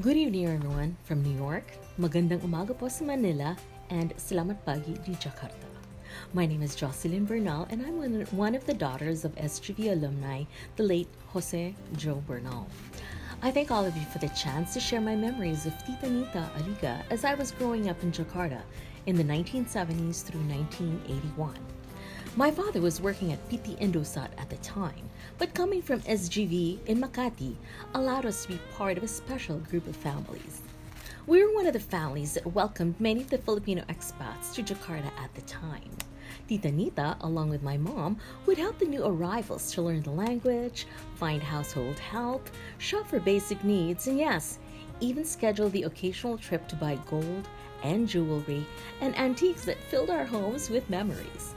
Good evening everyone from New York, magandang umaga po sa Manila, and salamat pagi di Jakarta. My name is Jocelyn Bernal and I'm one of the daughters of SGV alumni, the late Jose Joe Bernal. I thank all of you for the chance to share my memories of Tita Nita Aliga as I was growing up in Jakarta in the 1970s through 1981. My father was working at PT Indosat at the time, but coming from SGV in Makati allowed us to be part of a special group of families. We were one of the families that welcomed many of the Filipino expats to Jakarta at the time. Tita Nita, along with my mom, would help the new arrivals to learn the language, find household help, shop for basic needs, and yes, even schedule the occasional trip to buy gold and jewelry and antiques that filled our homes with memories.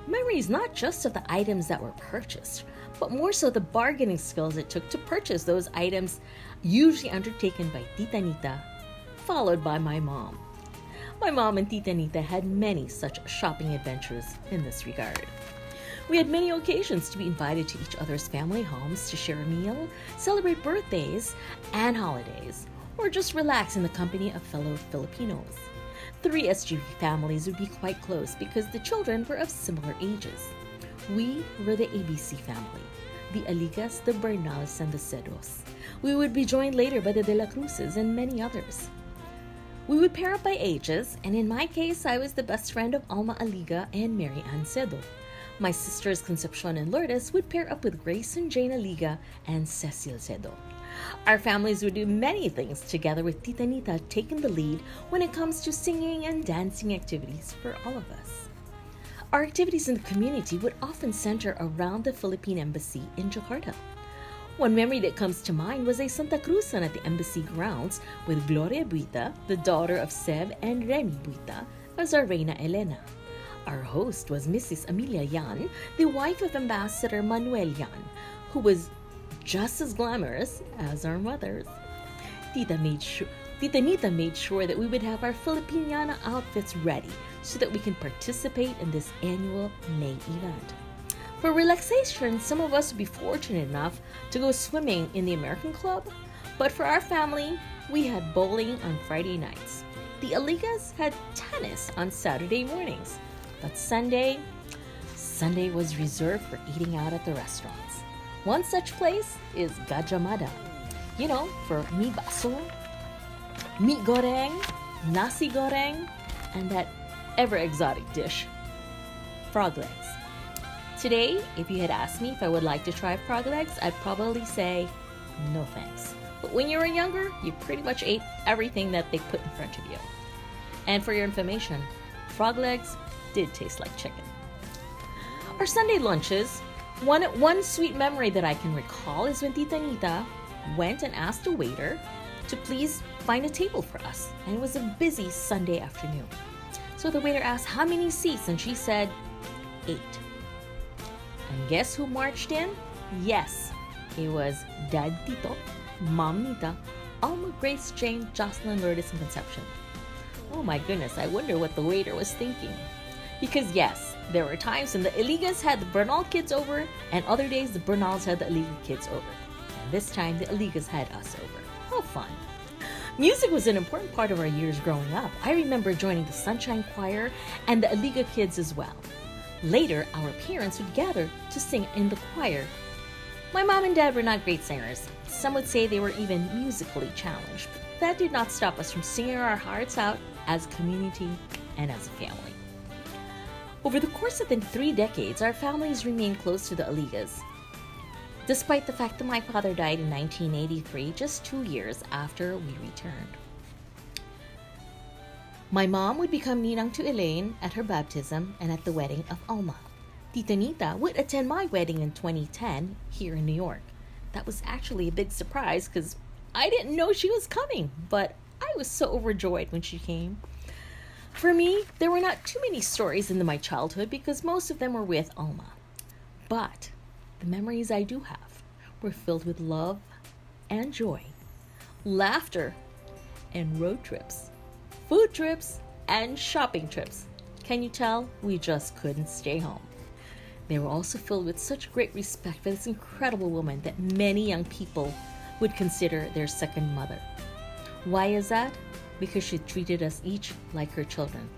Memories not just of the items that were purchased, but more so the bargaining skills it took to purchase those items, usually undertaken by Tita Nita, followed by my mom. My mom and Tita Nita had many such shopping adventures in this regard. We had many occasions to be invited to each other's family homes to share a meal, celebrate birthdays and holidays, or just relax in the company of fellow Filipinos. Three SGV families would be quite close because the children were of similar ages. We were the ABC family, the Aligas, the Bernals, and the Cedos. We would be joined later by the De La Cruzes and many others. We would pair up by ages, and in my case, I was the best friend of Alma Aliga and Mary Ann Cedo. My sisters Concepcion and Lourdes would pair up with Grace and Jane Aliga and Cecil Cedo. Our families would do many things together, with Tita Nita taking the lead when it comes to singing and dancing activities for all of us. Our activities in the community would often center around the Philippine Embassy in Jakarta. One memory that comes to mind was a Santa Cruzan at the embassy grounds with Gloria Buita, the daughter of Seb and Remy Buita, as our Reina Elena. Our host was Mrs. Amelia Yan, the wife of Ambassador Manuel Yan, who was just as glamorous as our mothers. Tita Nita made sure that we would have our Filipiniana outfits ready so that we can participate in this annual May event. For relaxation, some of us would be fortunate enough to go swimming in the American Club, but for our family, we had bowling on Friday nights. The Aligas had tennis on Saturday mornings, but Sunday was reserved for eating out at the restaurants. One such place is Gajamada. You know, for mi baso, meat goreng, nasi goreng, and that ever exotic dish, frog legs. Today, if you had asked me if I would like to try frog legs, I'd probably say no thanks. But when you were younger, you pretty much ate everything that they put in front of you. And for your information, frog legs did taste like chicken. Our Sunday lunches, one sweet memory that I can recall is when Tita Nita went and asked a waiter to please find a table for us. And it was a busy Sunday afternoon. So the waiter asked how many seats, and she said 8. And guess who marched in? Yes, it was Dad Tito, Mom Nita, Alma, Grace, Jane, Jocelyn, Lourdes, and Concepcion. Oh my goodness, I wonder what the waiter was thinking. Because yes, there were times when the Aligas had the Bernal kids over, and other days the Bernals had the Aliga kids over. And this time the Aligas had us over. How fun. Music was an important part of our years growing up. I remember joining the Sunshine Choir and the Aliga kids as well. Later, our parents would gather to sing in the choir. My mom and dad were not great singers. Some would say they were even musically challenged, but that did not stop us from singing our hearts out as a community and as a family. Over the course of the 3 decades, our families remained close to the Aligas, despite the fact that my father died in 1983, just 2 years after we returned. My mom would become Ninang to Elaine at her baptism and at the wedding of Alma. Tita Nita would attend my wedding in 2010 here in New York. That was actually a big surprise because I didn't know she was coming, but I was so overjoyed when she came. For me, there were not too many stories in my childhood because most of them were with Alma. But the memories I do have were filled with love and joy, laughter and road trips, food trips and shopping trips. Can you tell? We just couldn't stay home. They were also filled with such great respect for this incredible woman that many young people would consider their second mother. Why is that? Because she treated us each like her children.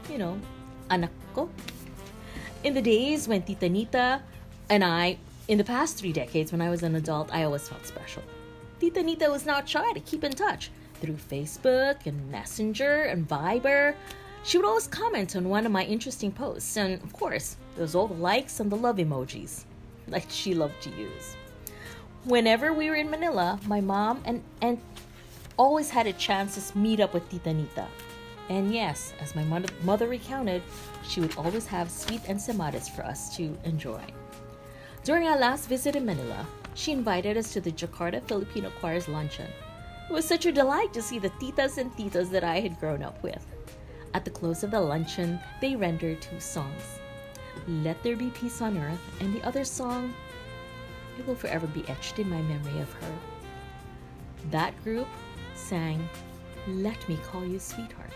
You know, anak ko. In the days when Tita Nita and I, in the past 3 decades when I was an adult, I always felt special. Tita Nita was not shy to keep in touch through Facebook and Messenger and Viber. She would always comment on one of my interesting posts, and of course, there was all the likes and the love emojis, like she loved to use. Whenever we were in Manila, my mom and always had a chance to meet up with Tita Nita. And yes, as my mother recounted, she would always have sweet ensamadas for us to enjoy. During our last visit in Manila, she invited us to the Jakarta Filipino Choir's luncheon. It was such a delight to see the titas and titos that I had grown up with. At the close of the luncheon, they rendered 2 songs. Let There Be Peace on Earth, and the other song, it will forever be etched in my memory of her. That group sang Let Me Call You Sweetheart.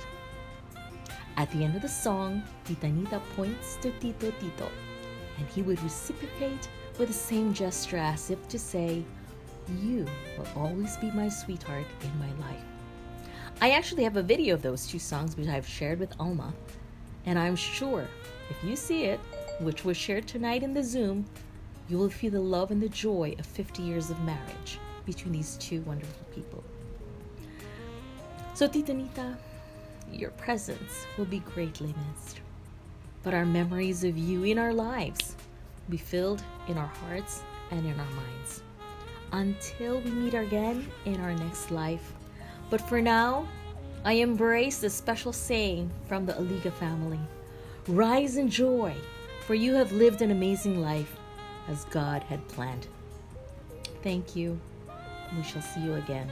At the end of the song, Tita Nita points to Tito Tito, and he would reciprocate with the same gesture as if to say, you will always be my sweetheart in my life. I actually have a video of those 2 songs which I've shared with Alma, and I'm sure if you see it, which was shared tonight in the Zoom, you will feel the love and the joy of 50 years of marriage between these 2 wonderful people. So Tita Nita, your presence will be greatly missed, but our memories of you in our lives will be filled in our hearts and in our minds until we meet again in our next life. But for now, I embrace the special saying from the Aliga family: rise in joy, for you have lived an amazing life as God had planned. Thank you. We shall see you again.